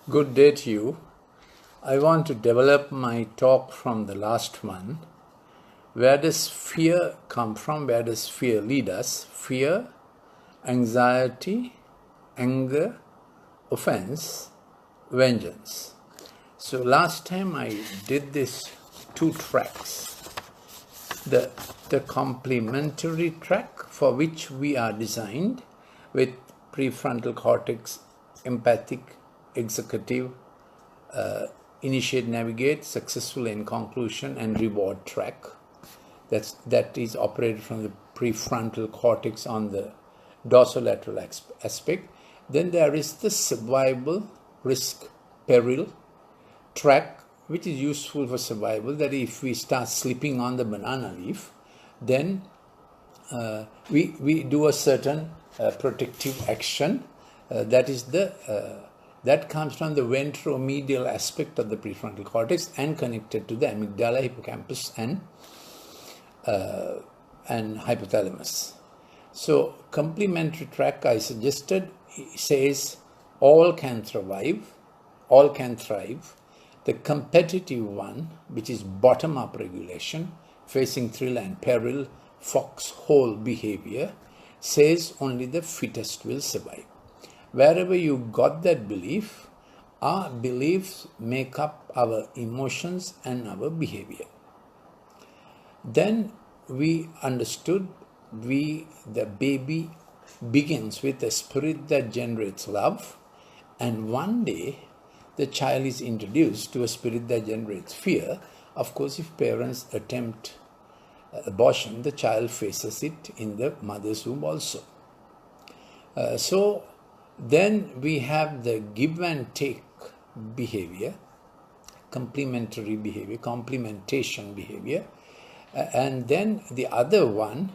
Good day to you. I want to develop my talk from the last one. Where does fear come from? Where does fear lead us? Fear, anxiety, anger, offense, vengeance. So last time I did this two tracks. The complementary track for which we are designed with prefrontal cortex, empathic, executive, initiate, navigate, successful in conclusion, and reward track. That is operated from the prefrontal cortex on the dorsolateral aspect. Then there is the survival, risk, peril track, which is useful for survival. That if we start slipping on the banana leaf, then we do a certain protective action. That comes from the ventromedial aspect of the prefrontal cortex and connected to the amygdala, hippocampus, and hypothalamus. So complementary track I suggested says all can thrive. The competitive one, which is bottom-up regulation, facing thrill and peril, foxhole behavior, says only the fittest will survive. Wherever you got that belief, our beliefs make up our emotions and our behavior. Then we understood the baby begins with a spirit that generates love, and one day the child is introduced to a spirit that generates fear. Of course, if parents attempt abortion, the child faces it in the mother's womb also. So then we have the give and take behavior, complementary behavior, complementation behavior, and then the other one,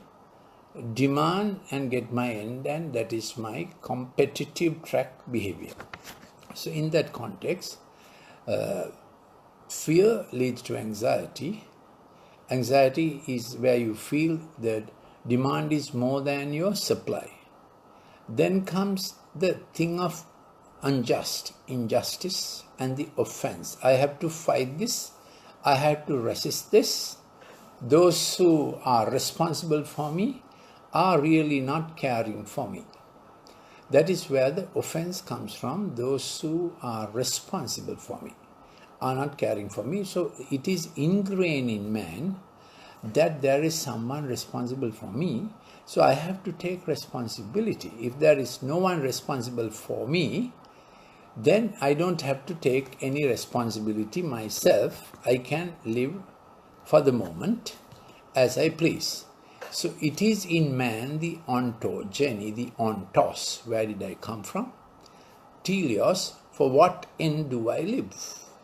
demand and get my end, and that is my competitive track behavior. So in that context, fear leads to anxiety. Anxiety is where you feel that demand is more than your supply. Then comes the thing of injustice, and the offense. I have to fight this. I have to resist this. Those who are responsible for me are really not caring for me. That is where the offense comes from. Those who are responsible for me are not caring for me. So it is ingrained in man that there is someone responsible for me. So I have to take responsibility. If there is no one responsible for me, then I don't have to take any responsibility myself. I can live for the moment as I please. So it is in man the ontogeny, the ontos. Where did I come from? Teleos, for what end do I live?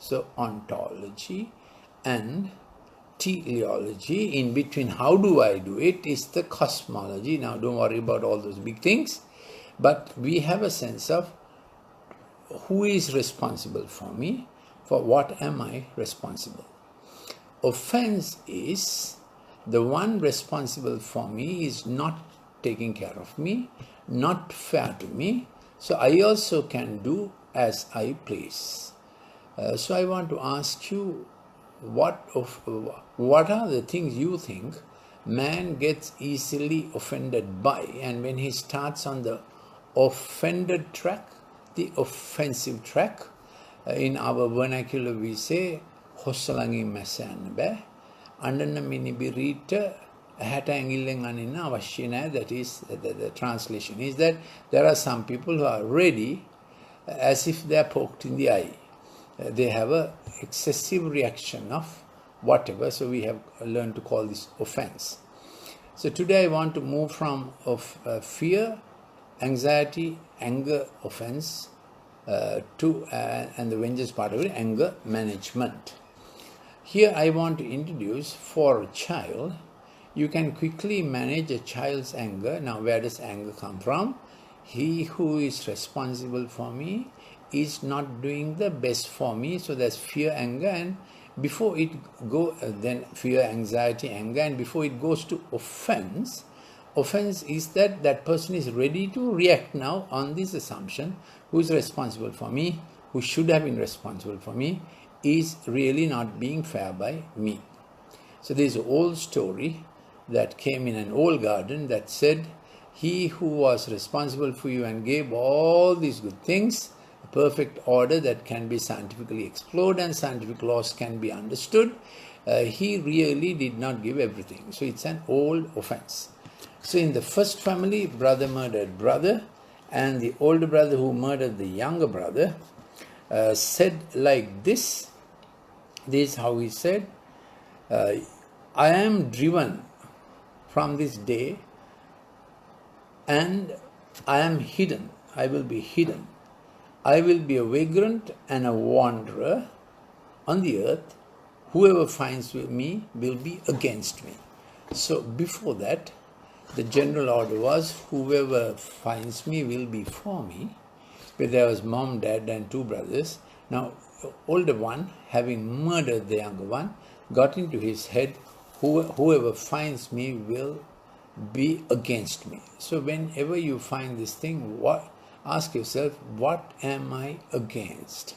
So ontology and teleology, in between how do I do it, is the cosmology. Now don't worry about all those big things, but we have a sense of who is responsible for me, for what am I responsible. Offense is the one responsible for me is not taking care of me, not fair to me, so I also can do as I please. So I want to ask you, what are the things you think man gets easily offended by, and when he starts on the offended track, the offensive track, in our vernacular we say, hossalangi masan ba. That is the translation is that there are some people who are ready as if they are poked in the eye. They have a excessive reaction of whatever, so we have learned to call this offense. So today I want to move from fear, anxiety, anger, offense to and the vengeance part of it, anger management. Here I want to introduce, for a child, you can quickly manage a child's anger. Now where does anger come from? He who is responsible for me is not doing the best for me. So there's fear, anger, and before it go, then fear, anxiety, anger, and before it goes to offense, offense is that person is ready to react now on this assumption, who is responsible for me, who should have been responsible for me, is really not being fair by me. So there's an old story that came in an old garden that said, he who was responsible for you and gave all these good things, a perfect order that can be scientifically explored and scientific laws can be understood, he really did not give everything. So it's an old offense. So in the first family, brother murdered brother, and the older brother who murdered the younger brother said like this. This is how he said, I am driven from this day, and I am hidden. I will be hidden. I will be a vagrant and a wanderer on the earth. Whoever finds me will be against me. So before that, the general order was, whoever finds me will be for me. But there was mom, dad, and two brothers. Now, the older one, having murdered the younger one, got into his head, whoever finds me will be against me. So whenever you find this thing, ask yourself, what am I against?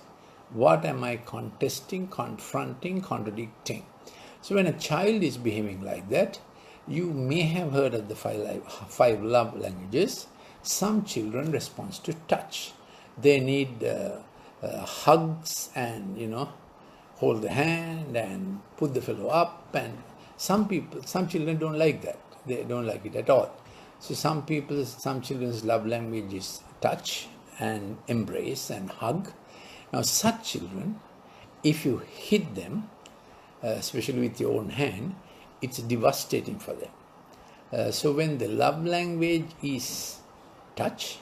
What am I contesting, confronting, contradicting? So when a child is behaving like that, you may have heard of the five love languages. Some children respond to touch. They need hugs and, hold the hand and put the fellow up. And some children don't like that. They don't like it at all. So some children's love language is touch and embrace and hug. Now such children, if you hit them, especially with your own hand, it's devastating for them. So when the love language is touch,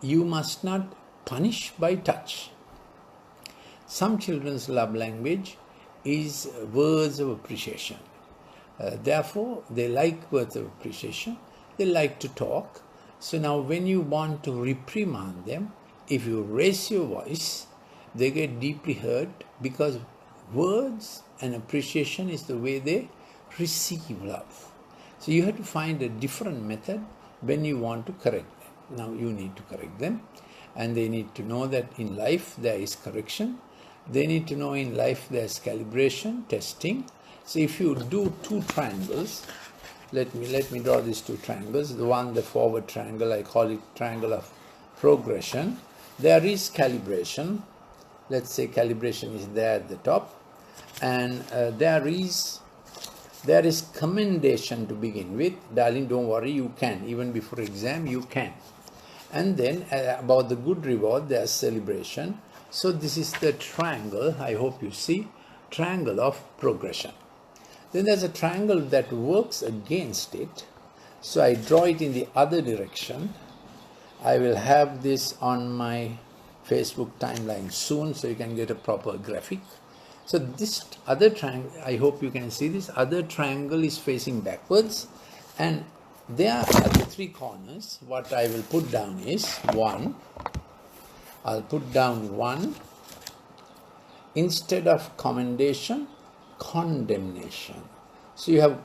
you must not punish by touch. Some children's love language is words of appreciation. Therefore, they like words of appreciation. They like to talk. So now when you want to reprimand them, if you raise your voice, they get deeply hurt, because words and appreciation is the way they receive love. So you have to find a different method when you want to correct them. Now you need to correct them, and they need to know that in life there is correction. They need to know in life there is calibration, testing. So if you do two triangles, let me draw these two triangles. The forward triangle, I call it triangle of progression. There is calibration. Let's say calibration is there at the top, and there is commendation to begin with. Darling, don't worry, you can. Even before exam, you can. And then about the good reward, there's celebration. So this is the triangle, I hope you see, triangle of progression. Then there's a triangle that works against it. So I draw it in the other direction. I will have this on my Facebook timeline soon, so you can get a proper graphic. So this other triangle, I hope you can see this other triangle is facing backwards, and there at the three corners, what I will put down is 1. I'll put down 1. Instead of commendation, condemnation. So you have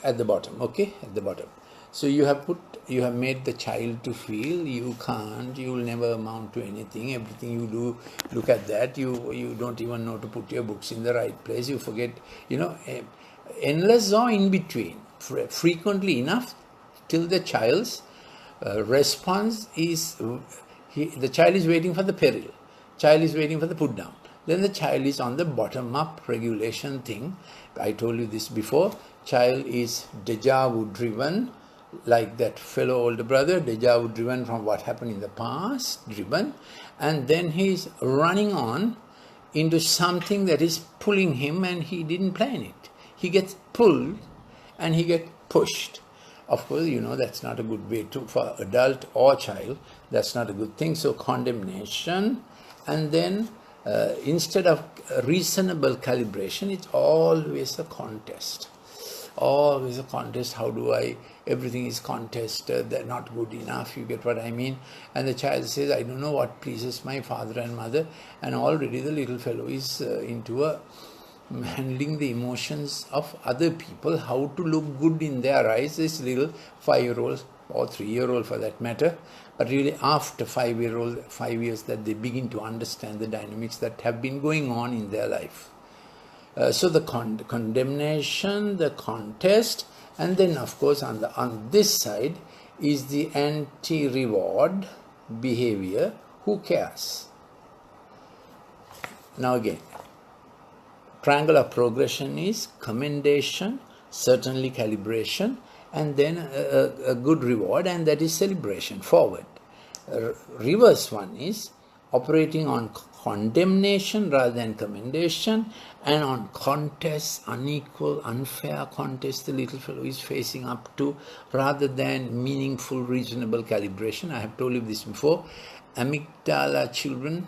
at the bottom, okay, at the bottom. So you have made the child to feel you can't, you will never amount to anything. Everything you do, look at that. You don't even know to put your books in the right place. You forget, endless or in between. Frequently enough, till the child's response is, the child is waiting for the peril. Child is waiting for the put down. Then the child is on the bottom-up regulation thing. I told you this before. Child is deja vu driven, like that fellow older brother, deja vu driven from what happened in the past, driven. And then he is running on into something that is pulling him, and he didn't plan it. He gets pulled and he gets pushed. Of course, that's not a good way for adult or child. That's not a good thing. So condemnation, and then instead of reasonable calibration, it's always a contest. Always a contest. How do I? Everything is contest. They're not good enough. You get what I mean? And the child says, I don't know what pleases my father and mother. And already the little fellow is into handling the emotions of other people, how to look good in their eyes. This little 5-year-old or 3-year-old for that matter but really after 5 years that they begin to understand the dynamics that have been going on in their life. So the condemnation, the contest, and then of course on this side is the anti-reward behavior. Who cares? Now again, triangle of progression is commendation, certainly calibration, and then a good reward, and that is celebration, forward. Reverse one is operating on condemnation rather than commendation, and on contest, unequal, unfair contest the little fellow is facing up to, rather than meaningful, reasonable calibration. I have told you this before. Amygdala children,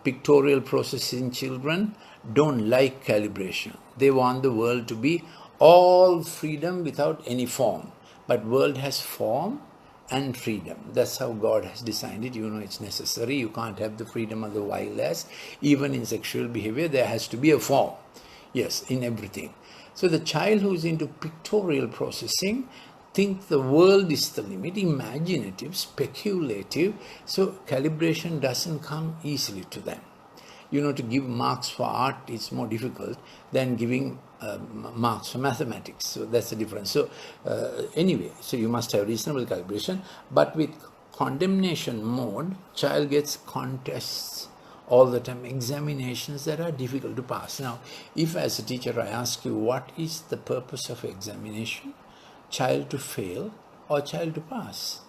pictorial processing children don't like calibration. They want the world to be all freedom without any form. But world has form and freedom. That's how God has designed it. You know it's necessary. You can't have the freedom of the wildest. Even in sexual behavior, there has to be a form. Yes, in everything. So the child who is into pictorial processing think the world is the limit, imaginative, speculative. So calibration doesn't come easily to them. You know, to give marks for art is more difficult than giving marks for mathematics. So that's the difference. So anyway, so you must have reasonable calibration. But with condemnation mode, child gets contests all the time, examinations that are difficult to pass. Now, if as a teacher I ask you, what is the purpose of examination? Child to fail or child to pass?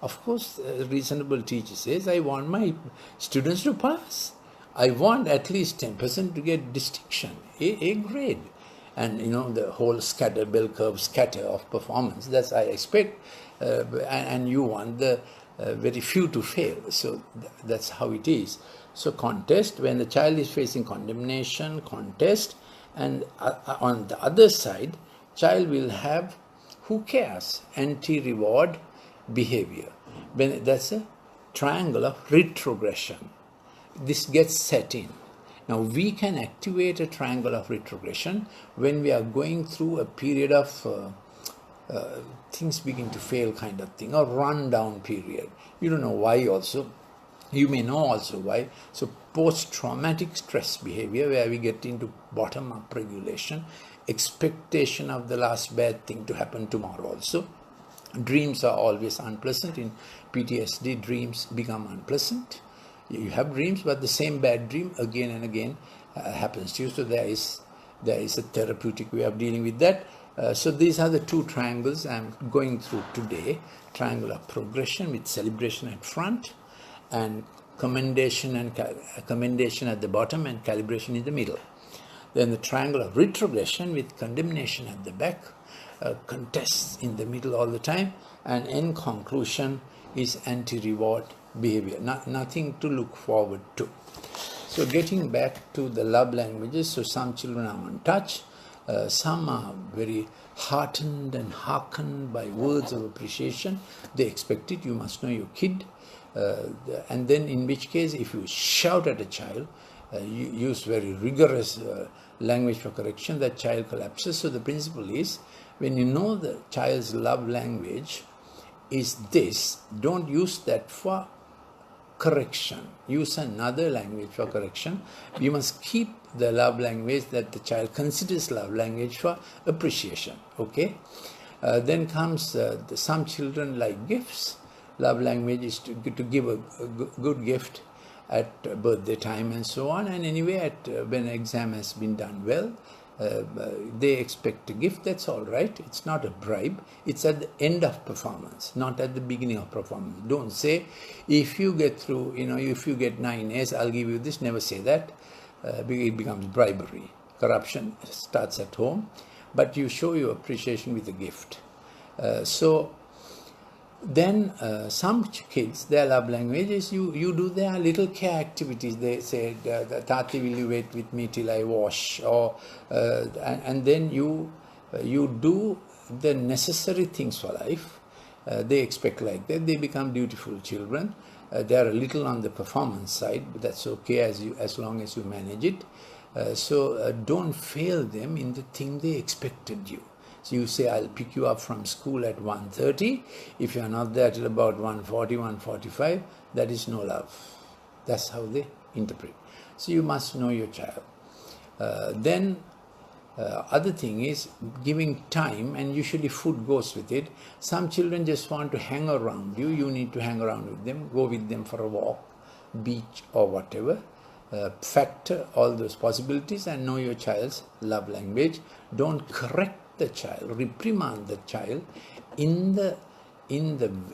Of course, a reasonable teacher says, I want my students to pass. I want at least 10% to get distinction, A grade. And you know, the whole bell curve scatter of performance, that's I expect. And you want the very few to fail. So that's how it is. So contest, when the child is facing condemnation, contest, and on the other side, child will have, who cares, anti-reward behavior. When that's a triangle of retrogression. This gets set in. Now we can activate a triangle of retrogression when we are going through a period of things begin to fail kind of thing, or run down period. You don't know why also. You may know also why. So post-traumatic stress behavior, where we get into bottom-up regulation, expectation of the last bad thing to happen tomorrow also. Dreams are always unpleasant. In PTSD, dreams become unpleasant. You have dreams, but the same bad dream again and again happens to you. So there is a therapeutic way of dealing with that. So these are the two triangles I'm going through today. Triangle of progression with celebration at front, and commendation at the bottom, and calibration in the middle. Then the triangle of retrogression with condemnation at the back, contests in the middle all the time, and in conclusion is anti-reward behavior. Nothing to look forward to. So getting back to the love languages, so some children are on touch, some are very heartened and hearkened by words of appreciation. They expect it. You must know your kid. And then in which case, if you shout at a child, you use very rigorous language for correction, that child collapses. So the principle is, when you know the child's love language is this, don't use that for correction. Use another language for correction. You must keep the love language that the child considers love language for appreciation. Okay? Then comes some children like gifts. Love language is to give a good gift at birthday time and so on. And anyway, when exam has been done well, they expect a gift. That's all right. It's not a bribe. It's at the end of performance, not at the beginning of performance. Don't say, if you get through, if you get 9 A's, I'll give you this. Never say that. It becomes bribery. Corruption starts at home. But you show your appreciation with a gift. Then some kids, their love language is you do their little care activities. They say, Tati, will you wait with me till I wash? Or and then you do the necessary things for life. They expect like that. They become dutiful children. They are a little on the performance side, but that's okay as long as you manage it. So don't fail them in the thing they expected you. So you say, I'll pick you up from school at 1:30. If you're not there till about 1:40, 1:45, that is no love. That's how they interpret. So you must know your child. Other thing is giving time, and usually food goes with it. Some children just want to hang around you. You need to hang around with them, go with them for a walk, beach or whatever. Factor all those possibilities and know your child's love language. Don't correct the child, reprimand the child in the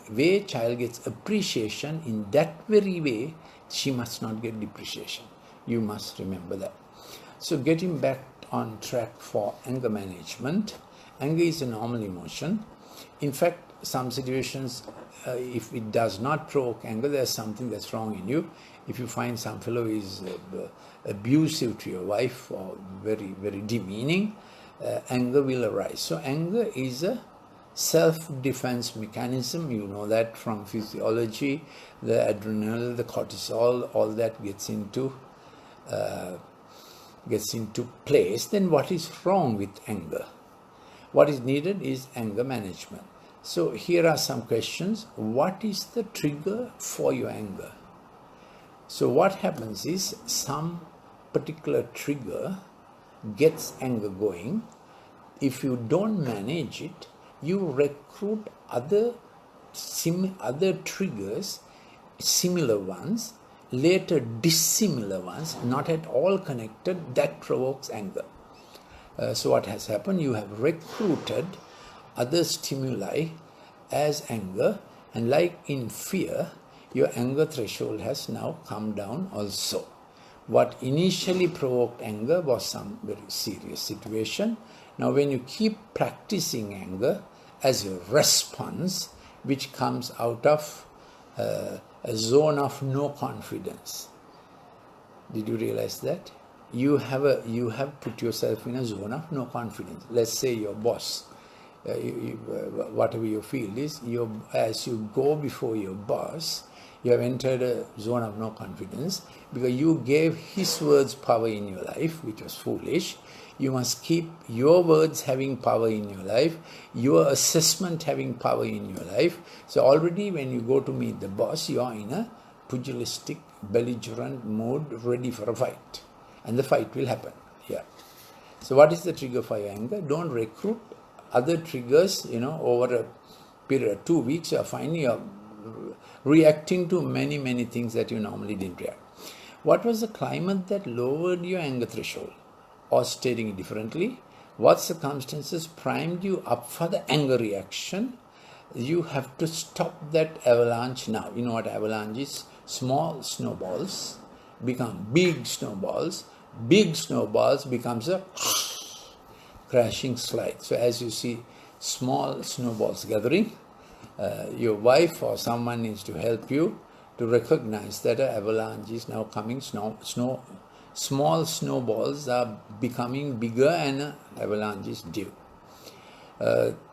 way child gets appreciation. In that very way, she must not get depreciation. You must remember that. So getting back on track for anger management. Anger is a normal emotion. In fact, some situations, if it does not provoke anger, there's something that's wrong in you. If you find some fellow is abusive to your wife or very, very demeaning, anger will arise. So anger is a self-defense mechanism. You know that from physiology, the adrenaline, the cortisol, all that gets into place. Then what is wrong with anger? What is needed is anger management. So here are some questions. What is the trigger for your anger? So what happens is some particular trigger gets anger going. If you don't manage it, you recruit other triggers, similar ones, later dissimilar ones, not at all connected, that provokes anger. So what has happened? You have recruited other stimuli as anger, and like in fear, your anger threshold has now come down also. What initially provoked anger was some very serious situation. Now when you keep practicing anger as a response, which comes out of a zone of no confidence. Did you realize that? You have put yourself in a zone of no confidence. Let's say your boss, whatever your field is, as you go before your boss, you have entered a zone of no confidence because you gave his words power in your life, which was foolish. You must keep your words having power in your life, your assessment having power in your life. So already when you go to meet the boss, you are in a pugilistic, belligerent mood, ready for a fight. And the fight will happen. Yeah. So what is the trigger for your anger? Don't recruit other triggers, over a period of 2 weeks. You are finding you're reacting to many, many things that you normally didn't react. What was the climate that lowered your anger threshold? Or stating it differently, what circumstances primed you up for the anger reaction? You have to stop that avalanche now. You know what avalanche is? Small snowballs become big snowballs. Big snowballs becomes a crashing slide. So as you see small snowballs gathering, your wife or someone needs to help you to recognize that an avalanche is now coming. Small snowballs are becoming bigger and an avalanche is due.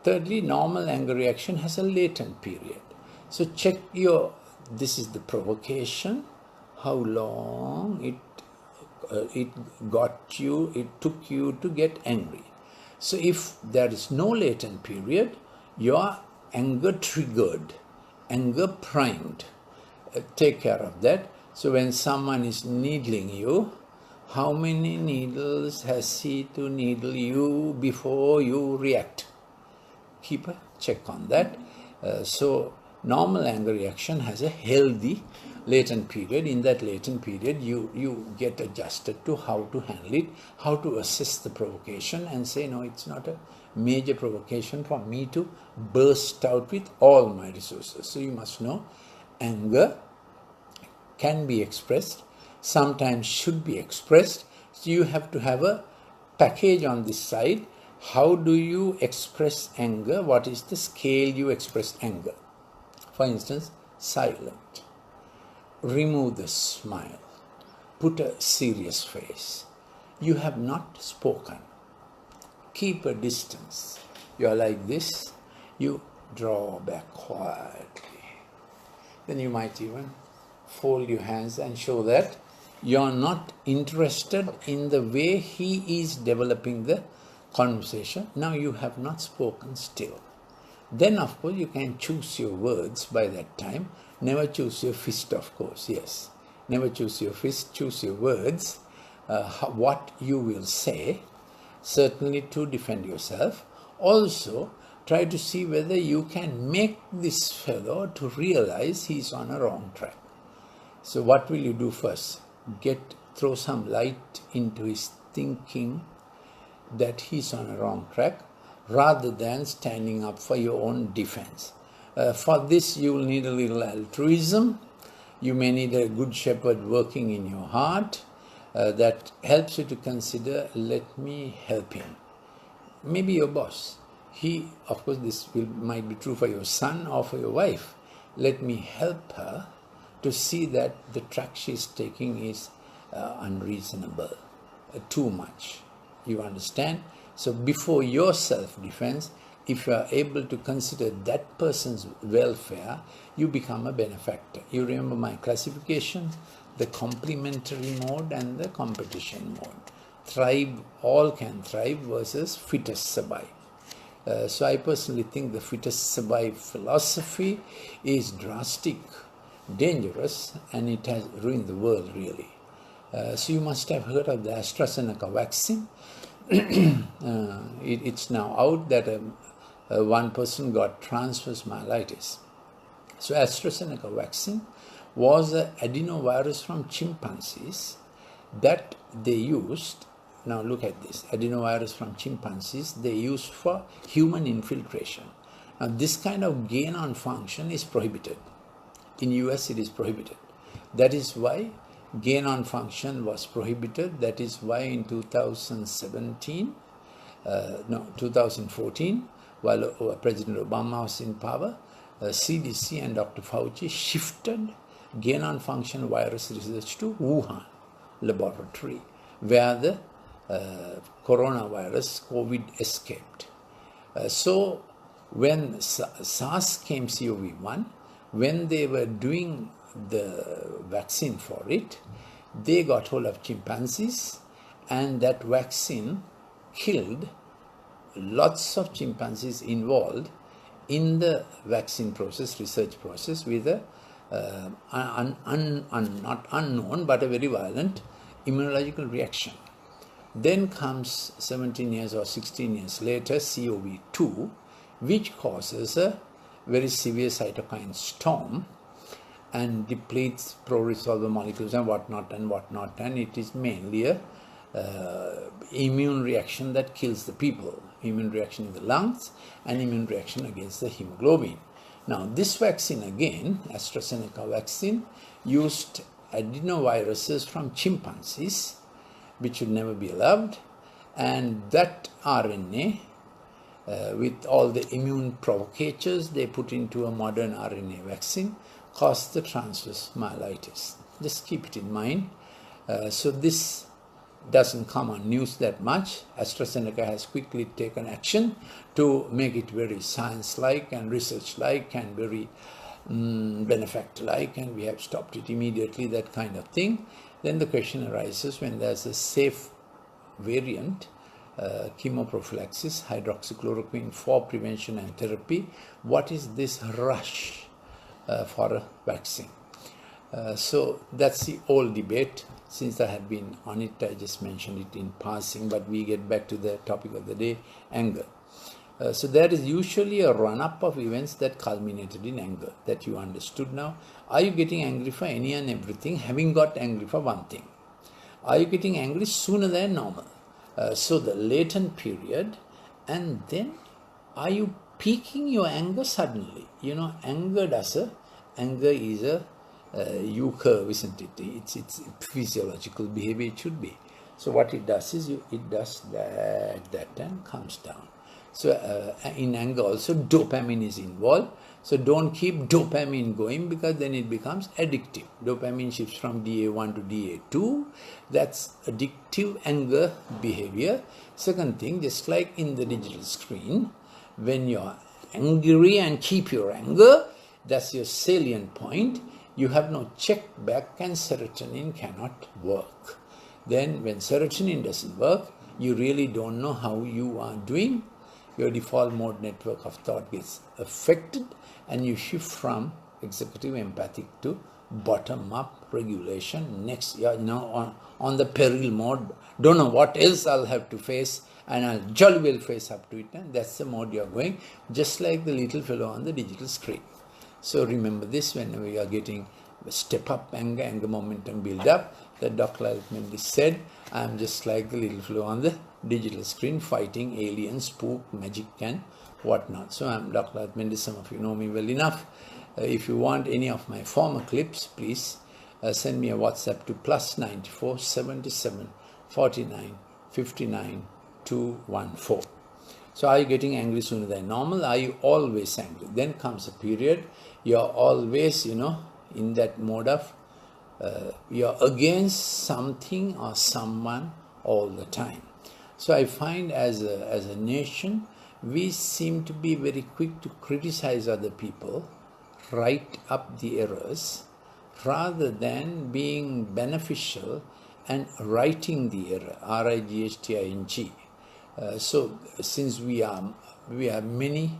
Thirdly, normal anger reaction has a latent period. So check this is the provocation, how long it took you to get angry. So if there is no latent period, your anger triggered, anger primed. Take care of that. So when someone is needling you, how many needles has he to needle you before you react? Keep a check on that. So normal anger reaction has a healthy latent period. In that latent period, you get adjusted to how to handle it, how to assess the provocation and say, no, it's not a major provocation for me to burst out with all my resources. So you must know anger can be expressed, sometimes should be expressed. So you have to have a package on this side. How do you express anger? What is the scale you express anger? For instance, silent. Remove the smile. Put a serious face. You have not spoken. Keep a distance. You are like this. You draw back quietly. Then you might even fold your hands and show that you are not interested in the way he is developing the conversation. Now you have not spoken still. Then, of course, you can choose your words by that time. Never choose your fist, of course, yes. Never choose your fist, choose your words, what you will say, certainly to defend yourself. Also, try to see whether you can make this fellow to realize he's on a wrong track. So what will you do first? Throw some light into his thinking that he's on a wrong track, rather than standing up for your own defense. For this, you will need a little altruism. You may need a good shepherd working in your heart that helps you to consider, let me help him. Maybe your boss. Of course, this might be true for your son or for your wife. Let me help her to see that the track she's taking is unreasonable, too much. You understand? So before your self-defense, if you are able to consider that person's welfare, you become a benefactor. You remember my classification? The complementary mode and the competition mode. All can thrive versus fittest survive. So I personally think the fittest survive philosophy is drastic, dangerous, and it has ruined the world really. So you must have heard of the AstraZeneca vaccine. It's now out that one person got transverse myelitis. So AstraZeneca vaccine was an adenovirus from chimpanzees that they used. Now look at this, adenovirus from chimpanzees they used for human infiltration. Now this kind of gain on function is prohibited. In US it is prohibited. That is why gain on function was prohibited. That is why in 2014, while President Obama was in power, CDC and Dr. Fauci shifted gain on function virus research to Wuhan laboratory, where the coronavirus, COVID, escaped. So when SARS came, CoV-1, when they were doing the vaccine for it, they got hold of chimpanzees, and that vaccine killed lots of chimpanzees involved in the vaccine process, research process, with a not unknown but a very violent immunological reaction. Then comes 17 years or 16 years later CoV-2, which causes a very severe cytokine storm and depletes pro-resolver molecules and whatnot, and it is mainly a immune reaction that kills the people. Immune reaction in the lungs and immune reaction against the hemoglobin. Now this vaccine again, AstraZeneca vaccine, used adenoviruses from chimpanzees, which should never be allowed, and that RNA with all the immune provocators they put into a modern RNA vaccine caused the transverse myelitis. Just keep it in mind. So this doesn't come on news that much. AstraZeneca has quickly taken action to make it very science-like and research-like and very benefactor-like, and we have stopped it immediately, that kind of thing. Then the question arises, when there's a safe variant, chemoprophylaxis, hydroxychloroquine for prevention and therapy, what is this rush for a vaccine? So that's the old debate. Since I have been on it, I just mentioned it in passing, but we get back to the topic of the day, anger. So there is usually a run-up of events that culminated in anger, that you understood now. Are you getting angry for any and everything, having got angry for one thing? Are you getting angry sooner than normal? So the latent period, and then are you peaking your anger suddenly? You know, anger is a U-curve, isn't it? It's physiological behavior, it should be. So what it does is, it does that and comes down. So in anger also, dopamine is involved. So don't keep dopamine going, because then it becomes addictive. Dopamine shifts from DA1 to DA2. That's addictive anger behavior. Second thing, just like in the digital screen, when you're angry and keep your anger, that's your salient point. You have no check back, and serotonin cannot work. Then when serotonin doesn't work, you really don't know how you are doing, your default mode network of thought gets affected, and you shift from executive empathic to bottom-up regulation. Next, you are now on the peril mode. Don't know what else I'll have to face, and I'll jolly well face up to it. And that's the mode you're going, just like the little fellow on the digital screen. So remember this whenever you are getting step up anger momentum build up, that Dr. Lalith said, I'm just like the little fellow on the digital screen fighting aliens, spook, magic and whatnot. So I'm Dr. Lalith. Some of you know me well enough. If you want any of my former clips, please send me a WhatsApp to +94 77 49 59 214. So are you getting angry sooner than normal? Are you always angry? Then comes a period you're always, in that mode of you're against something or someone all the time. So I find as a nation, we seem to be very quick to criticize other people, write up the errors, rather than being beneficial and righting the error, R-I-G-H-T-I-N-G. So since we have many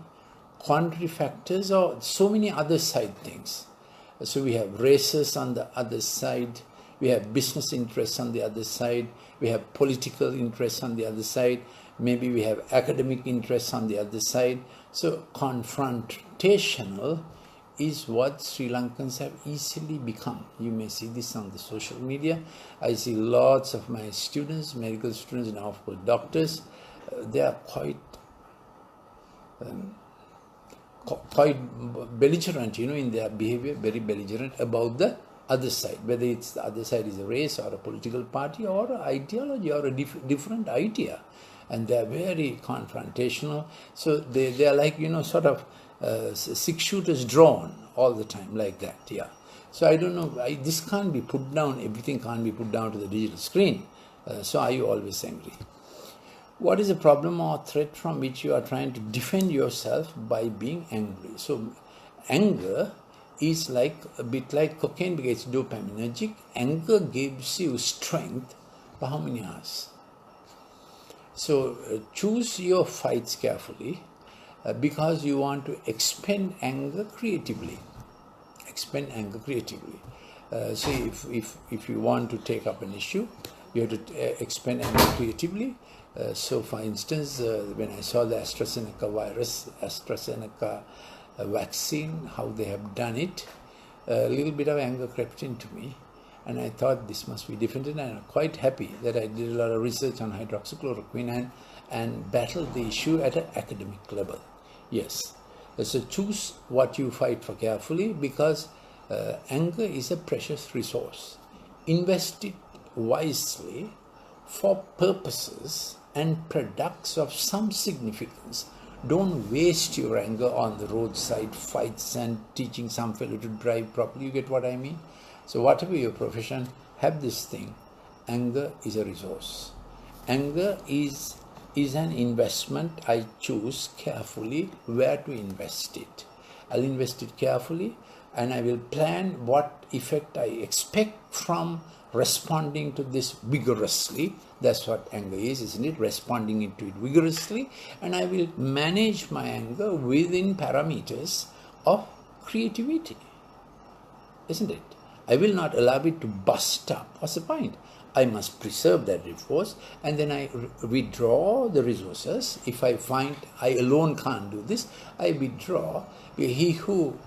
quandary factors or so many other side things. So we have races on the other side, we have business interests on the other side, we have political interests on the other side, maybe we have academic interests on the other side. So confrontational is what Sri Lankans have easily become. You may see this on the social media. I see lots of my students, medical students, now of course doctors, they are quite belligerent, in their behavior, very belligerent about the other side, whether it's the other side is a race or a political party or an ideology or a different idea. And they're very confrontational. So they are like, sort of 6 shooters drawn all the time like that, yeah. So I don't know, this can't be put down, everything can't be put down to the digital screen. So are you always angry? What is a problem or threat from which you are trying to defend yourself by being angry? So anger is like a bit like cocaine because it's dopaminergic. Anger gives you strength for how many hours? So choose your fights carefully because you want to expend anger creatively. Expend anger creatively. So if you want to take up an issue, you have to expend anger creatively. So for instance, when I saw the AstraZeneca vaccine, how they have done it, a little bit of anger crept into me, and I thought this must be different, and I'm quite happy that I did a lot of research on hydroxychloroquine and battled the issue at an academic level. Yes, so choose what you fight for carefully, because anger is a precious resource. Invest it wisely for purposes and products of some significance. Don't waste your anger on the roadside fights and teaching some fellow to drive properly. You get what I mean? So whatever your profession, have this thing. Anger is a resource. Anger is an investment. I choose carefully where to invest it. I'll invest it carefully, and I will plan what effect I expect from responding to this vigorously. That's what anger is, isn't it? Responding into it vigorously. And I will manage my anger within parameters of creativity, isn't it? I will not allow it to bust up. What's the point? I must preserve that resource, and then I withdraw the resources. If I find I alone can't do this, I withdraw. He who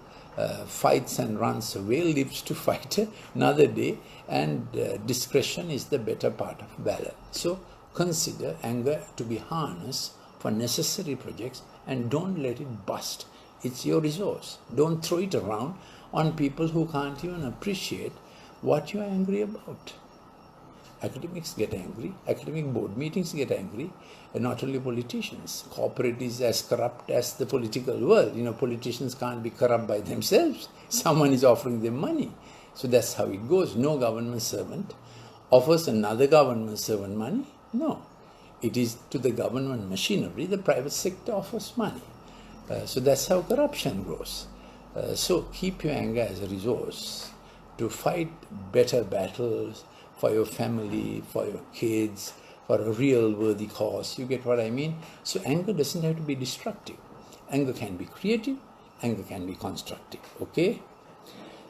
fights and runs away lives to fight another day, and discretion is the better part of valor. So consider anger to be harnessed for necessary projects, and don't let it bust. It's your resource. Don't throw it around on people who can't even appreciate what you're angry about. Academics get angry, academic board meetings get angry, and not only politicians. Corporate is as corrupt as the political world. Politicians can't be corrupt by themselves. Someone is offering them money. So that's how it goes. No government servant offers another government servant money. No. It is to the government machinery, the private sector offers money. So that's how corruption grows. So keep your anger as a resource to fight better battles for your family, for your kids, for a real worthy cause. You get what I mean? So anger doesn't have to be destructive. Anger can be creative, anger can be constructive, okay?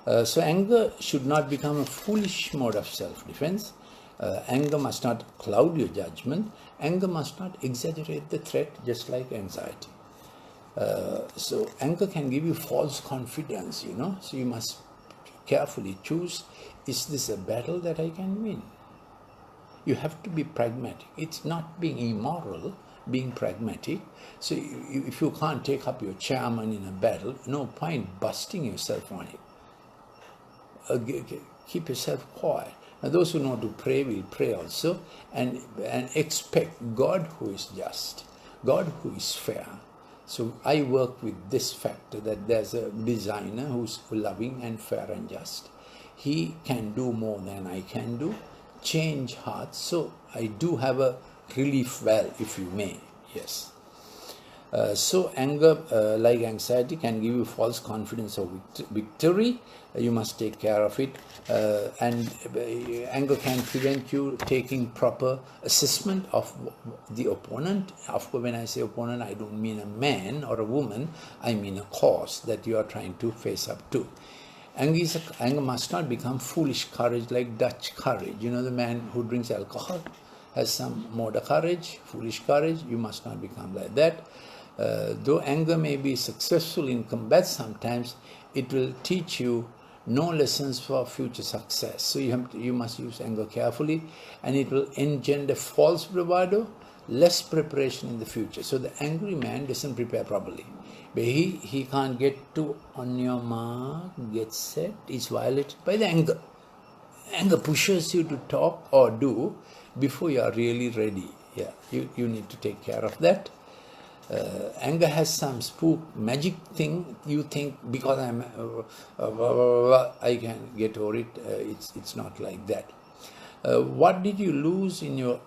So anger should not become a foolish mode of self-defense. Anger must not cloud your judgment. Anger must not exaggerate the threat, just like anxiety. So anger can give you false confidence, you know. So you must carefully choose, is this a battle that I can win? You have to be pragmatic. It's not being immoral, being pragmatic. So if you can't take up your chairman in a battle, no point busting yourself on it. Keep yourself quiet. Now those who know to pray will pray also, and expect God who is just, God who is fair. So I work with this factor, that there's a designer who's loving and fair and just. He can do more than I can do, change hearts. So I do have a relief valve, if you may, yes. So anger, like anxiety, can give you false confidence of victory. You must take care of it. And anger can prevent you taking proper assessment of the opponent. Of course, when I say opponent, I don't mean a man or a woman. I mean a cause that you are trying to face up to. Anger must not become foolish courage, like Dutch courage. You know, the man who drinks alcohol has some motor courage, foolish courage. You must not become like that. Though anger may be successful in combat sometimes, it will teach you no lessons for future success. So you must use anger carefully, and it will engender false bravado, less preparation in the future. So the angry man doesn't prepare properly. But he can't get to on your mark, get set, is violated by the anger. Anger pushes you to talk or do before you are really ready. Yeah, you need to take care of that. Anger has some spook magic thing. You think because I'm I can get over it. It's not like that. What did you lose in your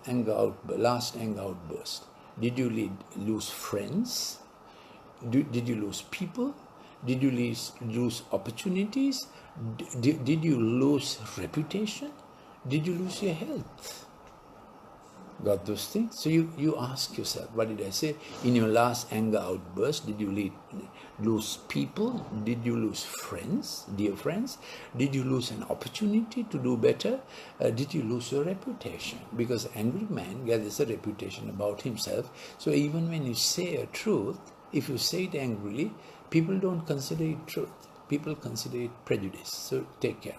last anger outburst? Did you lose friends? Did you lose people? Did you lose opportunities? Did you lose reputation? Did you lose your health? Got those things? So you ask yourself, what did I say? In your last anger outburst, did you lose people? Did you lose friends, dear friends? Did you lose an opportunity to do better? Did you lose your reputation? Because an angry man gathers a reputation about himself. So even when you say a truth, if you say it angrily, people don't consider it truth. People consider it prejudice. So take care.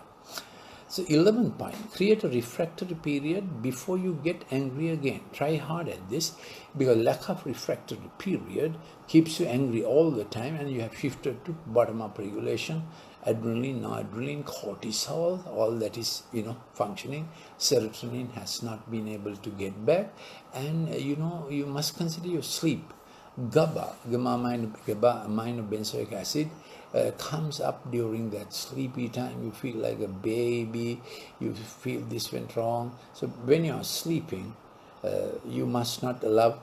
So 11th point, create a refractory period before you get angry again. Try hard at this, because lack of refractory period keeps you angry all the time, and you have shifted to bottom-up regulation, adrenaline, noradrenaline, cortisol, all that is, functioning. Serotonin has not been able to get back, and you must consider your sleep. GABA, gamma-aminobenzoic acid, comes up during that sleepy time. You feel like a baby, you feel this went wrong. So when you are sleeping, you must not allow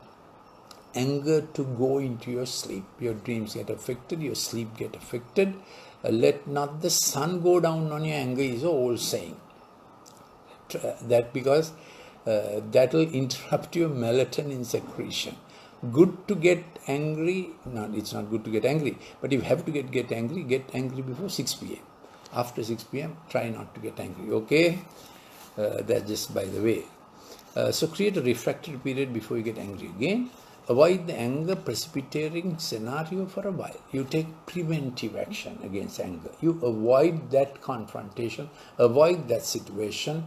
anger to go into your sleep. Your dreams get affected, your sleep get affected. Let not the sun go down on your anger is an old saying. That because that will interrupt your melatonin secretion. Good to get angry. No, it's not good to get angry. But if you have to get angry before 6 p.m. After 6 p.m., try not to get angry. Okay? That's just by the way. So create a refractory period before you get angry again. Avoid the anger precipitating scenario for a while. You take preventive action against anger. You avoid that confrontation. Avoid that situation.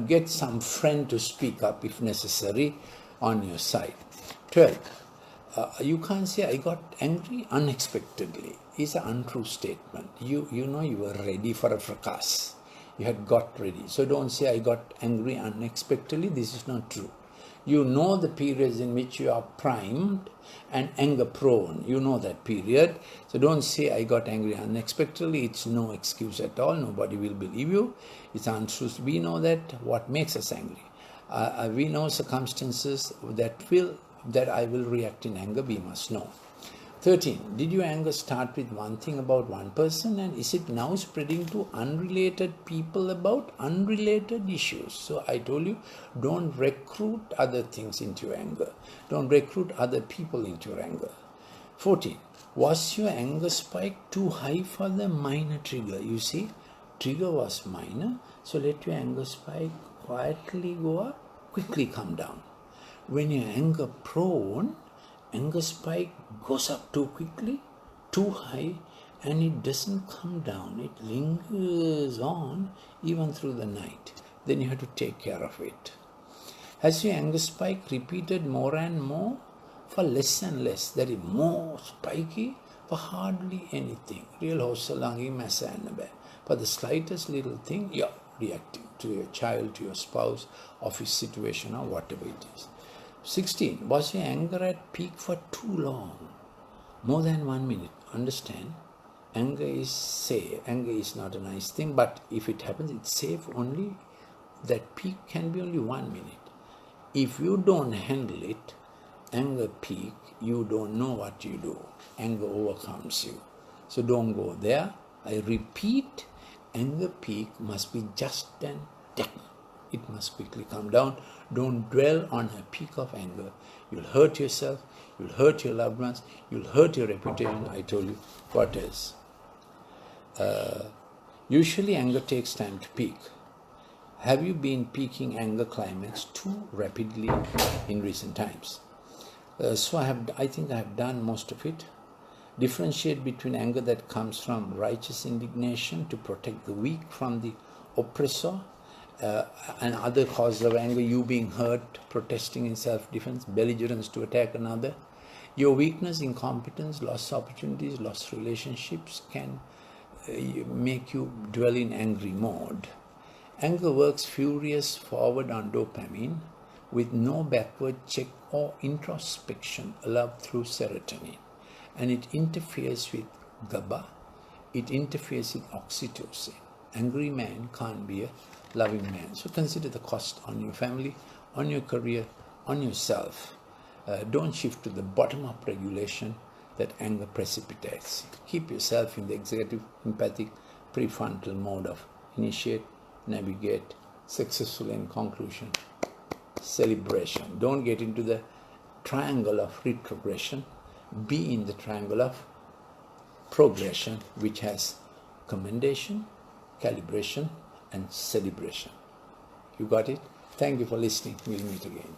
Get some friend to speak up if necessary on your side. 12. You can't say I got angry unexpectedly. It's an untrue statement. You know you were ready for a fracas. You had got ready. So don't say I got angry unexpectedly. This is not true. You know the periods in which you are primed and anger prone. You know that period. So don't say I got angry unexpectedly. It's no excuse at all. Nobody will believe you. It's untrue. We know that what makes us angry. We know circumstances that I will react in anger, we must know. 13. Did your anger start with one thing about one person, and is it now spreading to unrelated people about unrelated issues? So I told you, don't recruit other things into your anger. Don't recruit other people into your anger. 14. Was your anger spike too high for the minor trigger? You see, trigger was minor, so let your anger spike quietly go up, quickly come down. When you're anger prone, anger spike goes up too quickly, too high, and it doesn't come down. It lingers on even through the night. Then you have to take care of it. Has your anger spike repeated more and more? For less and less, that is more spiky for hardly anything. Real hossalangi massa. For the slightest little thing, you're reacting to your child, to your spouse, office situation, or whatever it is. 16. Was your anger at peak for too long? More than 1 minute. Understand? Anger is safe. Anger is not a nice thing, but if it happens, it's safe only. That peak can be only 1 minute. If you don't handle it, anger peak, you don't know what you do. Anger overcomes you. So don't go there. I repeat, anger peak must be just and done. It must quickly come down. Don't dwell on a peak of anger. You'll hurt yourself, you'll hurt your loved ones, you'll hurt your reputation. I told you what is. Usually anger takes time to peak. Have you been peaking anger climax too rapidly in recent times? So I think I have done most of it. Differentiate between anger that comes from righteous indignation to protect the weak from the oppressor, and other causes of anger, you being hurt, protesting in self-defense, belligerence to attack another. Your weakness, incompetence, lost opportunities, lost relationships can make you dwell in angry mode. Anger works furious forward on dopamine with no backward check or introspection allowed through serotonin. And it interferes with GABA, it interferes with oxytocin. Angry man can't be a loving man. So consider the cost on your family, on your career, on yourself. Don't shift to the bottom-up regulation that anger precipitates. Keep yourself in the executive, empathic, prefrontal mode of initiate, navigate, successful in conclusion, celebration. Don't get into the triangle of retrogression. Be in the triangle of progression, which has commendation, calibration, and celebration. You got it? Thank you for listening. We'll meet again.